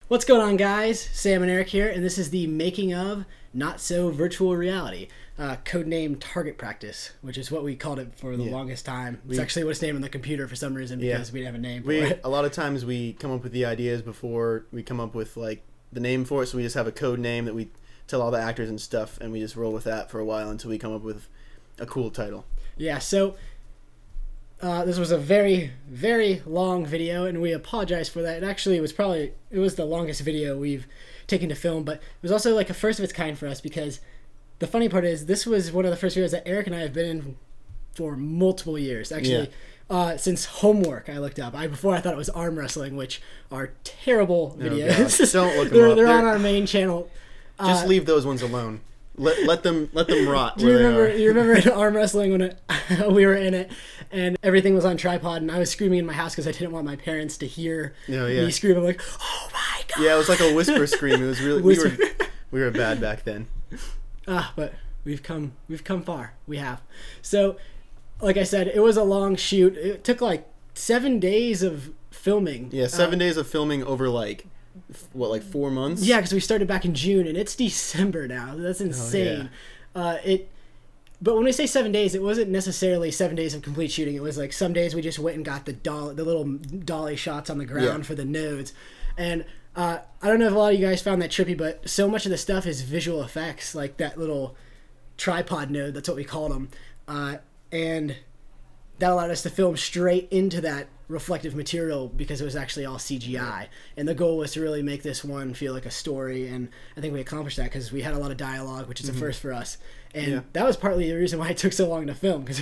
What's going on, guys? Sam and Eric here, and this is the making of Not So Virtual Reality, codenamed Target Practice, which is what we called it for the longest time. It's actually what it's named on the computer for some reason because we didn't have a name for it. A lot of times we come up with the ideas before we come up with like the name for it, so we just have a code name that we tell all the actors and stuff, and we just roll with that for a while until we come up with a cool title. Yeah, so this was a very, very long video, and we apologize for that. It actually was the longest video we've taken to film, but it was also like a first of its kind for us because the funny part is this was one of the first videos that Eric and I have been in for multiple years. Actually, since Homework I looked up. Before I thought it was arm wrestling, which are terrible videos. Gosh, don't look them up. They're on our main channel. Just leave those ones alone. Let them rot. Do you remember in arm wrestling when we were in it and everything was on tripod and I was screaming in my house because I didn't want my parents to hear me scream. I'm like, oh my god! Yeah, it was like a whisper scream. It was really we were bad back then. But we've come far. We have. So, like I said, it was a long shoot. It took like 7 days of filming. Yeah, 7 days of filming over like 4 months? Yeah, because we started back in June and it's December now. That's insane. Oh, yeah. But when we say 7 days, it wasn't necessarily 7 days of complete shooting. It was like some days we just went and got the little dolly shots on the ground for the nodes. And I don't know if a lot of you guys found that trippy, but so much of the stuff is visual effects, like that little tripod node. That's what we called them. And that allowed us to film straight into that reflective material because it was actually all CGI. And the goal was to really make this one feel like a story, and I think we accomplished that because we had a lot of dialogue, which is a first for us. And that was partly the reason why it took so long to film, because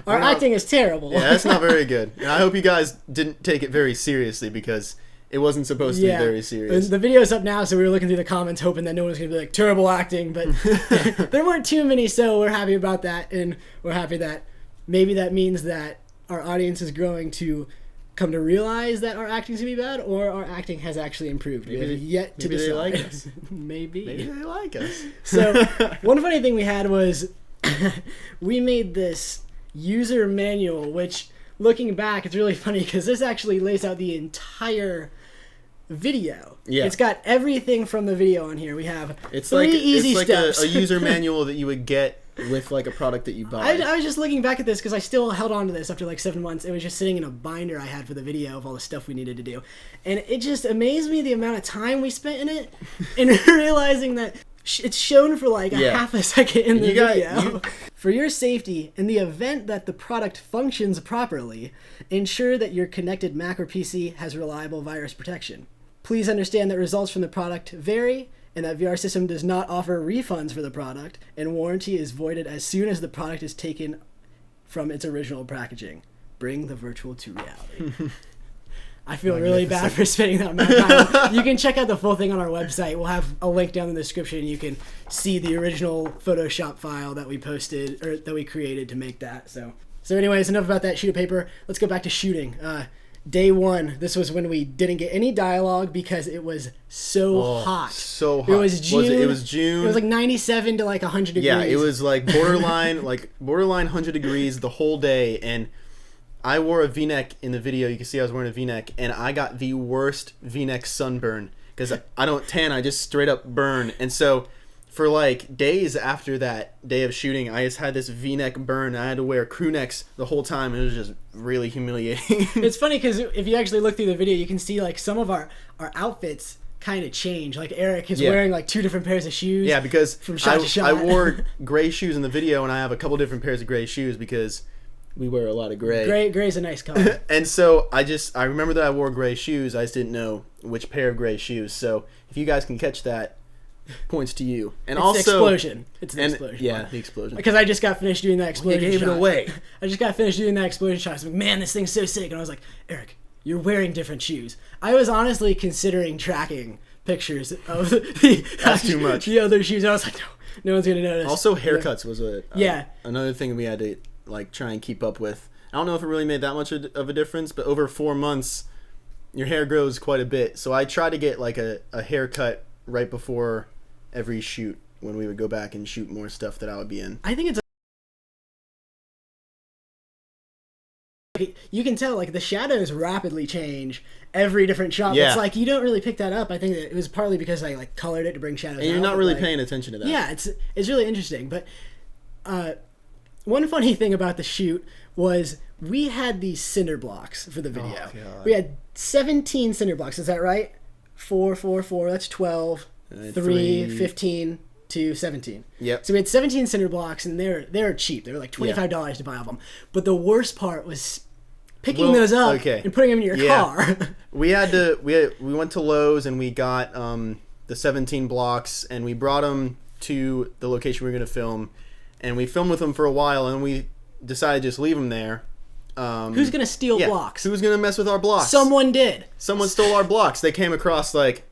our acting is terrible. Yeah, that's not very good. And I hope you guys didn't take it very seriously because it wasn't supposed to be very serious. The video's up now, so we were looking through the comments hoping that no one was going to be like, terrible acting, but there weren't too many, so we're happy about that, and we're happy that maybe that means that our audience is growing to come to realize that our acting's gonna be bad, or our acting has actually improved. We have yet to decide. They like us. Maybe they like us. So one funny thing we had was we made this user manual, which looking back, it's really funny because this actually lays out the entire video. Yeah, it's got everything from the video on here. We have three easy steps. It's like a user manual that you would get with like a product that you buy. I was just looking back at this because I still held on to this after like 7 months. It was just sitting in a binder I had for the video of all the stuff we needed to do, and it just amazed me the amount of time we spent in it, and realizing that it's shown for like a half a second in the video. For your safety, in the event that the product functions properly, ensure that your connected Mac or PC has reliable virus protection. Please understand that results from the product vary, and that VR system does not offer refunds for the product, and warranty is voided as soon as the product is taken from its original packaging. Bring the virtual to reality. I feel really bad for spending that amount of time. You can check out the full thing on our website. We'll have a link down in the description. You can see the original Photoshop file that we posted, or that we created to make that. So anyways, enough about that sheet of paper. Let's go back to shooting. Day one, this was when we didn't get any dialogue because it was so hot. So hot. It was June. It was June. It was like 97 to like 100 degrees. Yeah, it was like borderline 100 degrees the whole day, and I wore a V-neck in the video. You can see I was wearing a V-neck, and I got the worst V-neck sunburn because I don't tan, I just straight up burn. And so for like days after that day of shooting, I just had this V-neck burn. I had to wear crew necks the whole time. It was just really humiliating. It's funny because if you actually look through the video, you can see like some of our outfits kind of change. Like Eric is wearing like 2 different pairs of shoes. Yeah, because from shot to shot. I wore gray shoes in the video, and I have a couple different pairs of gray shoes because we wear a lot of gray. Gray's a nice color. And so I remember that I wore gray shoes. I just didn't know which pair of gray shoes. So if you guys can catch that, points to you. And it's also the explosion. It's the explosion. Yeah, the explosion. Because I just got finished doing that explosion shot. You gave it away. I just got finished doing that explosion shot. I was like, man, this thing's so sick. And I was like, Eric, you're wearing different shoes. I was honestly considering tracking pictures of That's too much. The other shoes. I was like, no one's gonna notice. Also, haircuts was another thing we had to like try and keep up with. I don't know if it really made that much of a difference, but over 4 months, your hair grows quite a bit. So I try to get like a haircut right before every shoot when we would go back and shoot more stuff that I would be in. I think it's you can tell like the shadows rapidly change every different shot. Yeah. It's like you don't really pick that up. I think that it was partly because I like colored it to bring shadows. And you're out, not really like, paying attention to that. Yeah, it's really interesting. But one funny thing about the shoot was we had these cinder blocks for the video. Oh, God. We had 17 cinder blocks. Is that right? 4, 4, 4. That's 12. 3, 15 to 17. Yep. So we had 17 cinder blocks, and they're cheap. They were like $25 to buy all of them. But the worst part was picking those up and putting them in your car. we went to Lowe's and we got the 17 blocks, and we brought them to the location we were going to film, and we filmed with them for a while, and we decided to just leave them there. Who's going to steal blocks? Who's going to mess with our blocks? Someone did. Someone stole our blocks. They came across like,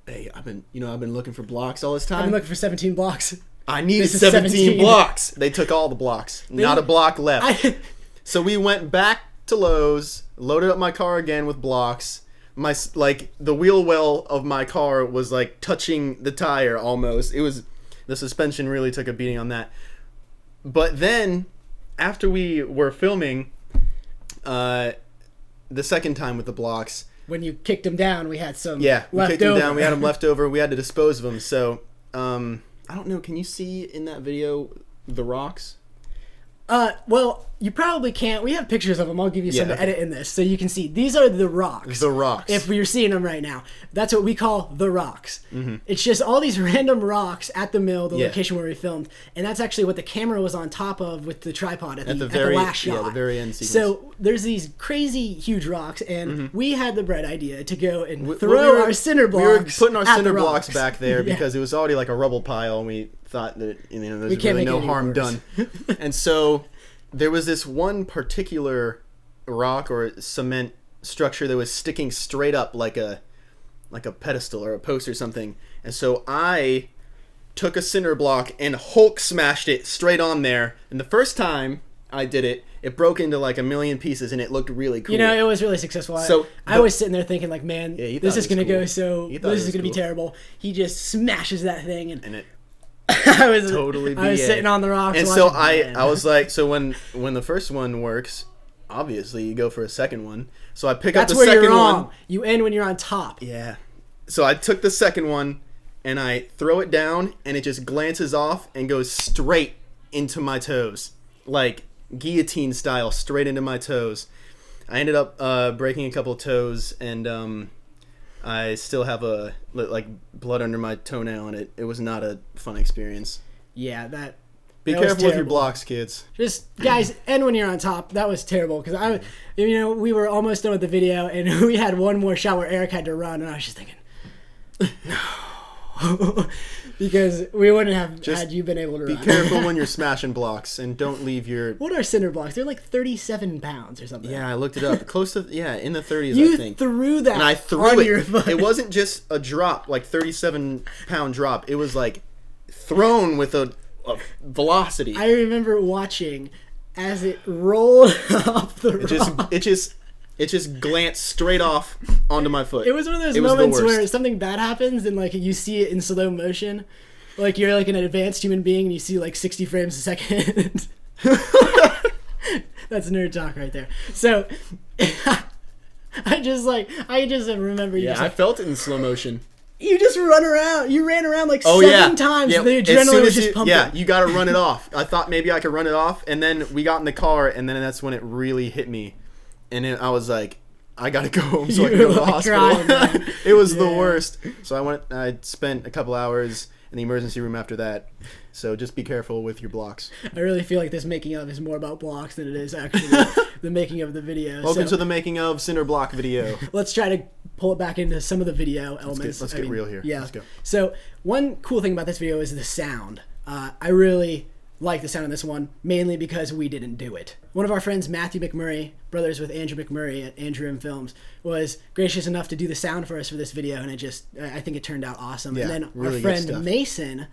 hey, I've been looking for blocks all this time. I've been looking for 17 blocks. I needed 17 blocks. They took all the blocks. Not a block left. So we went back to Lowe's, loaded up my car again with blocks. The wheel well of my car was like touching the tire almost. The suspension really took a beating on that. But then after we were filming the second time with the blocks, when you kicked them down, we had some we kicked them down. We had them left over. We had to dispose of them. So I don't know. Can you see in that video the rocks? Well, you probably can't. We have pictures of them. I'll give you some to edit in this so you can see. These are the rocks. The rocks. If we were seeing them right now. That's what we call the rocks. Mm-hmm. It's just all these random rocks at the mill, the location where we filmed. And that's actually what the camera was on top of with the tripod at the last shot. Yeah, the very end sequence. So there's these crazy huge rocks, and we had the bright idea to go and throw our cinder blocks. We were putting our cinder blocks back there because it was already like a rubble pile, and we thought that there's really no harm done. And so there was this one particular rock or cement structure that was sticking straight up like a pedestal or a post or something. And so I took a cinder block and Hulk smashed it straight on there. And the first time I did it, it broke into like a million pieces, and it looked really cool. It was really successful. So I was sitting there thinking like, man, this is going to go so, this is going to be terrible. He just smashes that thing, and it I was sitting on the rocks. And so I was like, so when the first one works, obviously you go for a second one. So I pick up the second one. That's where you're wrong. You end when you're on top. Yeah. So I took the second one and I throw it down, and it just glances off and goes straight into my toes, like guillotine style, straight into my toes. I ended up breaking a couple of toes, and I still have blood under my toenail, and it was not a fun experience. Yeah, Be careful with your blocks, kids. Just, guys, end when you're on top. That was terrible, because we were almost done with the video, and we had one more shot where Eric had to run, and I was just thinking, no. Because we wouldn't have had you been able to run. Be careful when you're smashing blocks, and don't leave your... What are cinder blocks? They're like 37 pounds or something. Yeah, I looked it up. Close to, in the 30s, I think. You threw that and I threw on it. Your foot. It wasn't just a drop, like 37-pound drop. It was like thrown with a velocity. I remember watching as it rolled off the rock. It just glanced straight off onto my foot. It was one of those moments where something bad happens and like you see it in slow motion. Like you're like an advanced human being and you see like 60 frames a second. That's nerd talk right there. So I just remember you. Yeah, I felt it in slow motion. You just run around. You ran around like 7 times. Yeah. The adrenaline was just pumping. Yeah, you got to run it off. I thought maybe I could run it off, and then we got in the car, and then that's when it really hit me. And then I was like, I got to go home so I can go to the hospital. Crying, it was the worst. So I spent a couple hours in the emergency room after that. So just be careful with your blocks. I really feel like this making of is more about blocks than it is actually the making of the video. Welcome to the making of cinder block video. Let's try to pull it back into some of the video elements. Let's get real here. Yeah. Let's go. So one cool thing about this video is the sound. I really like the sound of this one, mainly because we didn't do it. One of our friends, Matthew McMurray, brothers with Andrew McMurray at Andrew M Films, was gracious enough to do the sound for us for this video, and I think it turned out awesome. Yeah, and then really our friend Mason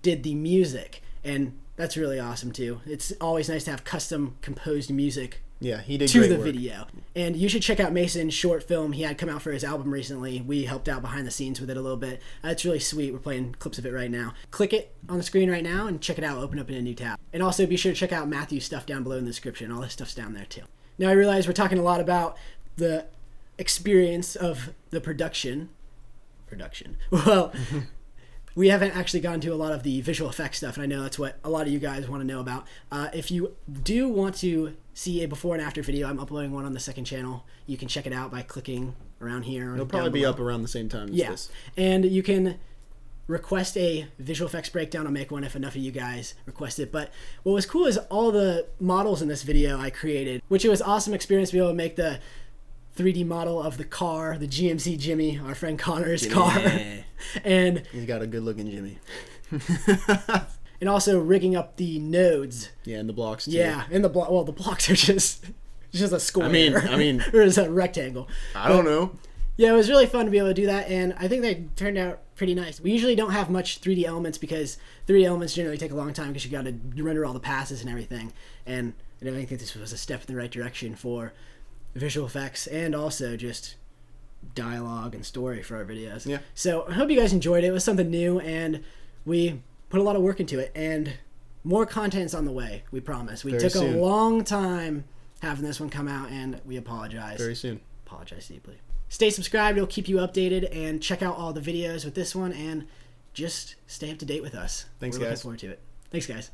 did the music, and that's really awesome too. It's always nice to have custom composed music. Yeah, he did to great the work. video. And you should check out Mason's short film he had come out for his album recently. We helped out behind the scenes with it a little bit. It's really sweet. We're playing clips of it right now. Click it on the screen right now and check it out. Open up in a new tab. And also be sure to check out Matthew's stuff down below in the description. All this stuff's down there too. Now I realize we're talking a lot about the experience of the production. Well, we haven't actually gone to a lot of the visual effects stuff, and I know that's what a lot of you guys want to know about. If you do want to see a before and after video, I'm uploading one on the second channel. You can check it out by clicking around here. It'll probably be up around the same time as this. And you can request a visual effects breakdown. I'll make one if enough of you guys request it. But what was cool is all the models in this video I created, which it was awesome experience to be able to make the 3D model of the car, the GMC Jimmy, our friend Connor's car. And he's got a good looking Jimmy. And also rigging up the nodes. Yeah, and the blocks too. Yeah, and the blocks are just a square. I mean or is a rectangle. I don't know. Yeah, it was really fun to be able to do that, and I think they turned out pretty nice. We usually don't have much 3D elements because 3D elements generally take a long time because you got to render all the passes and everything. And I think this was a step in the right direction for visual effects and also just dialogue and story for our videos. Yeah. So I hope you guys enjoyed it. It was something new, and we put a lot of work into it, and more content's on the way, we promise. We took a long time having this one come out, and we apologize. Very soon. Apologize deeply. Stay subscribed. It'll keep you updated, and check out all the videos with this one, and just stay up to date with us. Thanks, We're guys. looking forward to it. Thanks, guys.